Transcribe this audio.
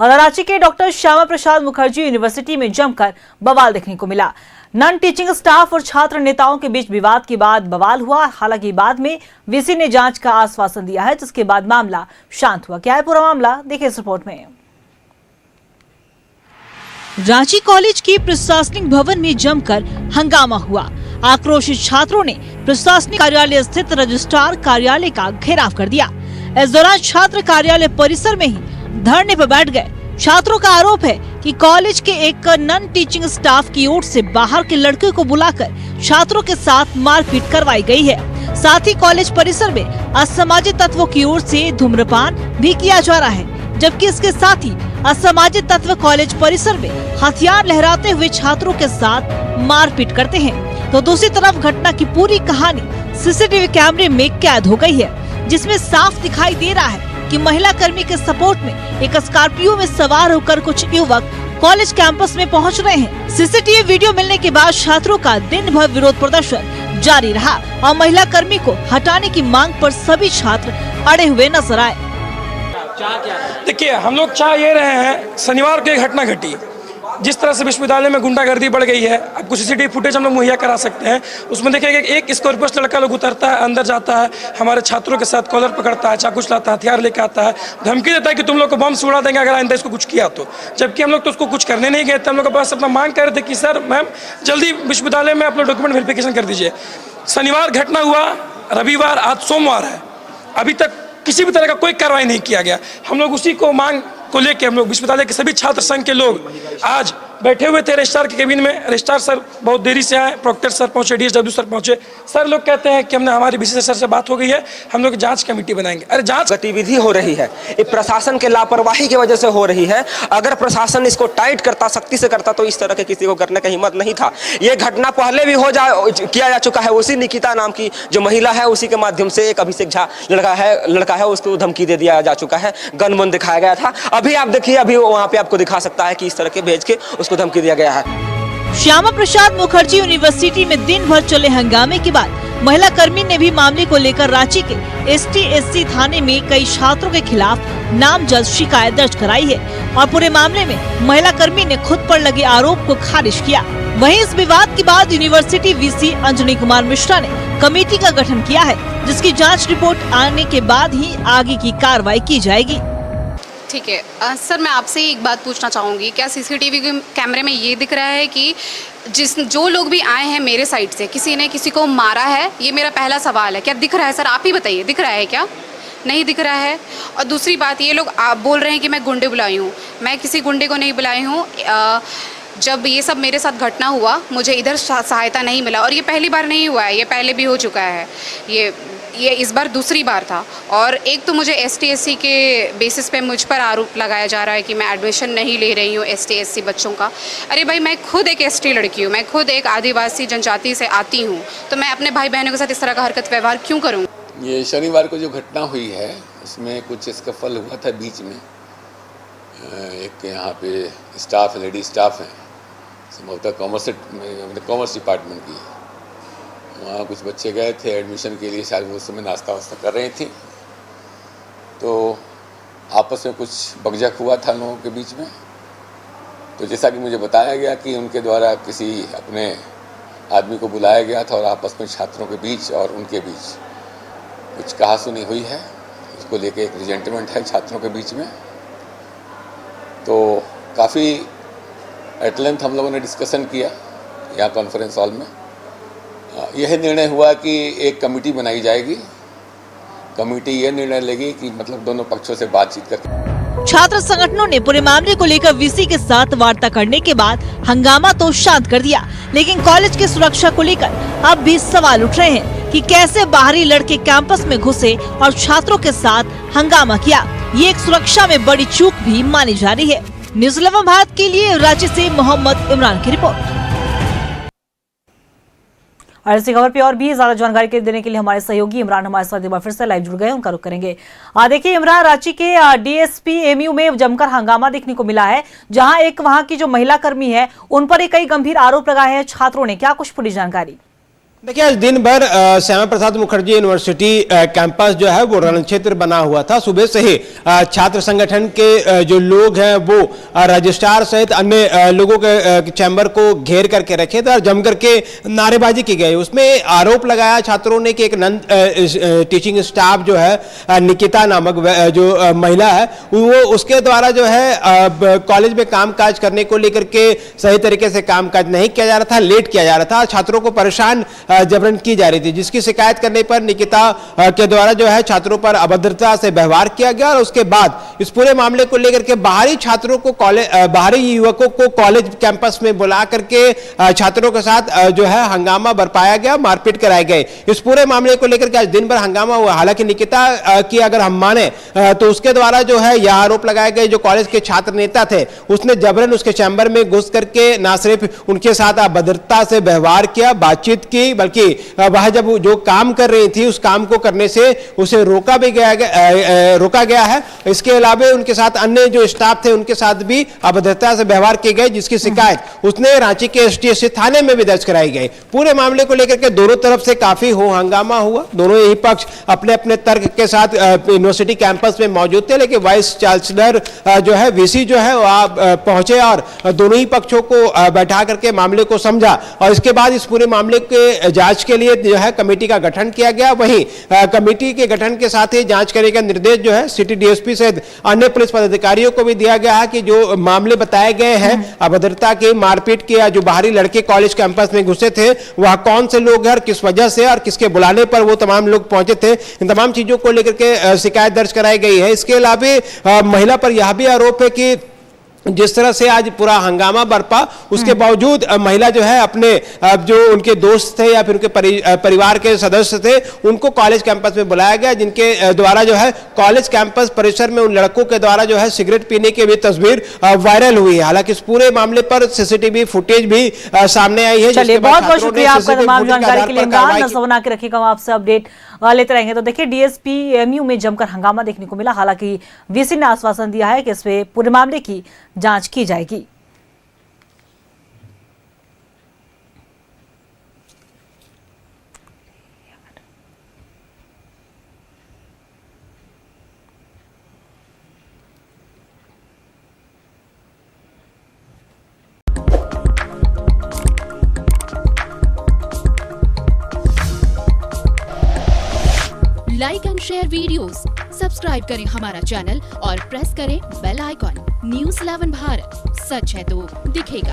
और रांची के doctor Shyama Prasad Mukherjee university में जमकर बवाल देखने को मिला। नॉन टीचिंग स्टाफ और छात्र नेताओं के बीच विवाद के बाद बवाल हुआ। हालांकि बाद में वीसी ने जांच का आश्वासन दिया है, जिसके बाद मामला शांत हुआ। क्या है पूरा मामला, देखिए इस रिपोर्ट में। रांची कॉलेज के प्रशासनिक भवन में जमकर हंगामा हुआ। आक्रोशित छात्रों ने प्रशासनिक कार्यालय स्थित रजिस्ट्रार कार्यालय का घेराव कर दिया। इस दौरान छात्र कार्यालय परिसर में ही धरने पर बैठ गए। छात्रों का आरोप है कि कॉलेज के एक नॉन टीचिंग स्टाफ की ओर से बाहर के लड़के को बुलाकर छात्रों के साथ मारपीट करवाई गई है। साथ ही कॉलेज परिसर में असामाजिक तत्वों की ओर से धूम्रपान भी किया जा रहा है, जबकि इसके साथ ही असामाजिक तत्व कॉलेज परिसर में हथियार लहराते हुए छात्रों के साथ मारपीट करते हैं। तो दूसरी तरफ घटना की पूरी कहानी सीसीटीवी कैमरे में कैद हो गई है, जिसमें साफ दिखाई दे रहा है कि महिला कर्मी के सपोर्ट में एक स्कॉर्पियो में सवार होकर कुछ युवक कॉलेज कैंपस में पहुंच रहे हैं। सीसीटीवी वीडियो मिलने के बाद छात्रों का दिन भर विरोध प्रदर्शन जारी रहा और महिला कर्मी को हटाने की मांग पर सभी छात्र अड़े हुए नजर आए। देखिए, हम लोग चाह ये रहे हैं, शनिवार को एक घटना घटी, जिस तरह से विश्वविद्यालय में गुंडागर्दी बढ़ गई है। आपको सीसीटीवी फुटेज हम लोग मुहैया करा सकते हैं। उसमें देखिए एक स्कॉर्पियो से लड़का लोग उतरता है, अंदर जाता है, हमारे छात्रों के साथ कॉलर पकड़ता है, चाकू चलाता है, हथियार लेकर आता है, धमकी देता है कि तुम लोग को बम से उड़ा देंगे अगर आइंदा इसको कुछ किया तो। जबकि हम लोग तो उसको कुछ करने नहीं गए थे। हम लोग के पास अपना मांग कर रहे थे कि सर मैम जल्दी विश्वविद्यालय में अपना डॉक्यूमेंट वेरिफिकेशन कर दीजिए। शनिवार घटना हुआ, रविवार, आज सोमवार है, अभी तक किसी भी तरह का कोई कार्रवाई नहीं किया गया। हम लोग उसी को मांग को लेकर हम लोग विश्वविद्यालय के सभी छात्र संघ के लोग आज बैठे हुए थे रजिस्ट्रार के केबिन में। रजिस्ट्रार सर बहुत देरी से आए, प्रोक्टर सर पहुंचे, डीएसडब्ल्यू सर पहुंचे। सर लोग कहते हैं कि हमने हमारी बीसी सर से बात हो गई है, हम लोग जांच कमेटी बनाएंगे। अरे जांच गतिविधि हो रही है, ये प्रशासन के लापरवाही की वजह से हो रही है। अगर प्रशासन इसको टाइट करता, सख्ती से करता, तो इस तरह के किसी को करने का हिम्मत नहीं था। ये घटना पहले भी किया जा चुका है। उसी निकिता नाम की जो महिला है, उसी के माध्यम से एक अभिषेक झा लड़का है, उसको धमकी दे दिया जा चुका है, गन वन दिखाया गया था। अभी आप देखिए, अभी वहाँ पे आपको दिखा सकता है कि इस तरह के भेज के उसको धमकी दिया गया है। श्यामा प्रसाद मुखर्जी यूनिवर्सिटी में दिन भर चले हंगामे के बाद महिला कर्मी ने भी मामले को लेकर रांची के ST/SC थाने में कई छात्रों के खिलाफ नामजद शिकायत दर्ज कराई है और पूरे मामले में महिला कर्मी ने खुद पर लगे आरोप को खारिज किया। वहीं इस विवाद के बाद यूनिवर्सिटी वीसी अंजनी कुमार मिश्रा ने कमेटी का गठन किया है, जिसकी जाँच रिपोर्ट आने के बाद ही आगे की कार्रवाई की जाएगी। ठीक है सर, मैं आपसे एक बात पूछना चाहूँगी, क्या सीसीटीवी कैमरे में ये दिख रहा है कि जो लोग भी आए हैं मेरे साइड से, किसी ने किसी को मारा है? ये मेरा पहला सवाल है। क्या दिख रहा है सर? आप ही बताइए, दिख रहा है क्या? नहीं दिख रहा है। और दूसरी बात, ये लोग आप बोल रहे हैं कि मैं गुंडे बुलाई हूँ। मैं किसी गुंडे को नहीं बुलाई हूँ। जब ये सब मेरे साथ घटना हुआ, मुझे इधर सहायता नहीं मिला, और ये पहली बार नहीं हुआ है, ये पहले भी हो चुका है। ये इस बार दूसरी बार था। और एक तो मुझे ST/SC के बेसिस पे मुझ पर आरोप लगाया जा रहा है कि मैं एडमिशन नहीं ले रही हूँ ST/SC बच्चों का। अरे भाई, मैं खुद एक ST लड़की हूँ, मैं खुद एक आदिवासी जनजाति से आती हूँ, तो मैं अपने भाई बहनों के साथ इस तरह का हरकत व्यवहार क्यों करूँ? ये शनिवार को जो घटना हुई है, उसमें कुछ स्कफल हुआ था बीच में। एक यहाँ पे स्टाफ, लेडी स्टाफ है, संभवतः कॉमर्स डिपार्टमेंट की। वहाँ कुछ बच्चे गए थे एडमिशन के लिए, शायद वो उस समय नाश्ता वास्ता कर रहे थे, तो आपस में कुछ बकझक हुआ था लोगों के बीच में। तो जैसा कि मुझे बताया गया कि उनके द्वारा किसी अपने आदमी को बुलाया गया था और आपस में छात्रों के बीच और उनके बीच कुछ कहासुनी हुई है। उसको लेके एक रिजेंटमेंट है छात्रों के बीच में। तो काफ़ी एट लेंथ हम लोगों ने डिस्कशन किया यहाँ कॉन्फ्रेंस हॉल में। यह निर्णय हुआ कि एक कमेटी बनाई जाएगी। कमेटी यह निर्णय लेगी कि मतलब दोनों पक्षों से बातचीत करके। छात्र संगठनों ने पूरे मामले को लेकर वीसी के साथ वार्ता करने के बाद हंगामा तो शांत कर दिया, लेकिन कॉलेज की सुरक्षा को लेकर अब भी सवाल उठ रहे हैं कि कैसे बाहरी लड़के कैंपस में घुसे और छात्रों के साथ हंगामा किया। ये एक सुरक्षा में बड़ी चूक भी मानी जा रही है। न्यूज़ 11 भारत के लिए रांची से मोहम्मद इमरान की रिपोर्ट। और इसी खबर पे और भी ज्यादा जानकारी देने के लिए हमारे सहयोगी इमरान हमारे साथ एक बार फिर से लाइव जुड़ गए, उनका रुख करेंगे। देखिए इमरान, रांची के DSP MU में जमकर हंगामा देखने को मिला है, जहां एक वहां की जो महिला कर्मी है उन पर कई गंभीर आरोप लगाए हैं छात्रों ने। क्या कुछ पूरी जानकारी? देखिए, आज दिन भर श्यामा प्रसाद मुखर्जी यूनिवर्सिटी कैंपस जो है वो रणक्षेत्र बना हुआ था। सुबह से ही छात्र संगठन के जो लोग हैं वो रजिस्ट्रार सहित अन्य लोगों के चैम्बर को घेर करके रखे थे और जम करके नारेबाजी की गई। उसमें आरोप लगाया छात्रों ने कि एक टीचिंग स्टाफ जो है निकिता नामक जो महिला है वो उसके द्वारा जो है कॉलेज में कामकाज करने को लेकर के सही तरीके से कामकाज नहीं किया जा रहा था, लेट किया जा रहा था, छात्रों को परेशान जबरन की जा रही थी, जिसकी शिकायत करने पर निकिता के द्वारा जो है छात्रों पर अभद्रता से व्यवहार किया गया और उसके बाद इस पूरे मामले को लेकर के बाहरी छात्रों को बाहरी युवकों को कॉलेज कैंपस में बुला करके छात्रों के साथ जो है हंगामा बरपाया गया, मारपीट कराए गए। इस पूरे मामले को लेकर के आज दिन भर हंगामा हुआ। हालांकि निकिता की अगर हम माने तो उसके द्वारा जो है यह आरोप लगाए गए जो कॉलेज के छात्र नेता थे उसने जबरन उसके चैम्बर में घुस करके ना सिर्फ उनके साथ अभद्रता से व्यवहार किया, बातचीत की, बल्कि वह जब जो काम कर रही थी उस काम को करने से उसे रोका गया है। इसके अलावा उनके साथ अन्य जो स्टाफ थे उनके साथ भी अभद्रता से व्यवहार किए गए, जिसकी शिकायत उसने रांची के एसटीएससी थाने में भी दर्ज कराई गई। पूरे मामले को लेकर के दोनों तरफ से काफी हो हंगामा हुआ। दोनों ही पक्ष अपने अपने तर्क के साथ यूनिवर्सिटी कैंपस में मौजूद थे, लेकिन वाइस चांसलर जो है वीसी जो है वह पहुंचे और दोनों ही पक्षों को बैठा करके मामले को समझा और इसके बाद इस पूरे मामले के जांच के लिए जो है कमेटी का गठन किया गया। वहीं कमेटी के गठन के साथ ही जांच करने का निर्देश जो है सिटी डीएसपी सहित अन्य पुलिस पदाधिकारियों को भी दिया गया है कि जो मामले बताए गए हैं अभद्रता के, मारपीट के या जो बाहरी लड़के कॉलेज कैंपस में घुसे थे वह कौन से लोग हैं और किस वजह से और किसके बुलाने पर वो तमाम लोग पहुंचे थे, इन तमाम चीजों को लेकर के शिकायत दर्ज कराई गई है। इसके अलावा महिला पर यह भी आरोप है कि जिस तरह से आज पूरा हंगामा बरपा उसके बावजूद महिला जो है अपने जो उनके दोस्त थे या फिर उनके परिवार के सदस्य थे उनको कॉलेज कैंपस में बुलाया गया, जिनके द्वारा जो है कॉलेज कैंपस परिसर में उन लड़कों के द्वारा जो है सिगरेट पीने की भी तस्वीर वायरल हुई है। हालांकि इस पूरे मामले पर सीसीटीवी फुटेज भी सामने आई है। चलिए, बहुत बहुत शुक्रिया आपका तमाम जानकारी के लिए। नजर बना के रखिएगा, हम आपसे अपडेट लेते रहेंगे। तो देखिए, डीएसपी एमयू में जमकर हंगामा देखने को मिला। हालांकि वीसी ने आश्वासन दिया है कि इस पे पूरे मामले की जांच की जाएगी। Like and share videos, subscribe करें हमारा चैनल और प्रेस करें बेल आइकॉन। न्यूज़ 11 भारत, सच है तो दिखेगा।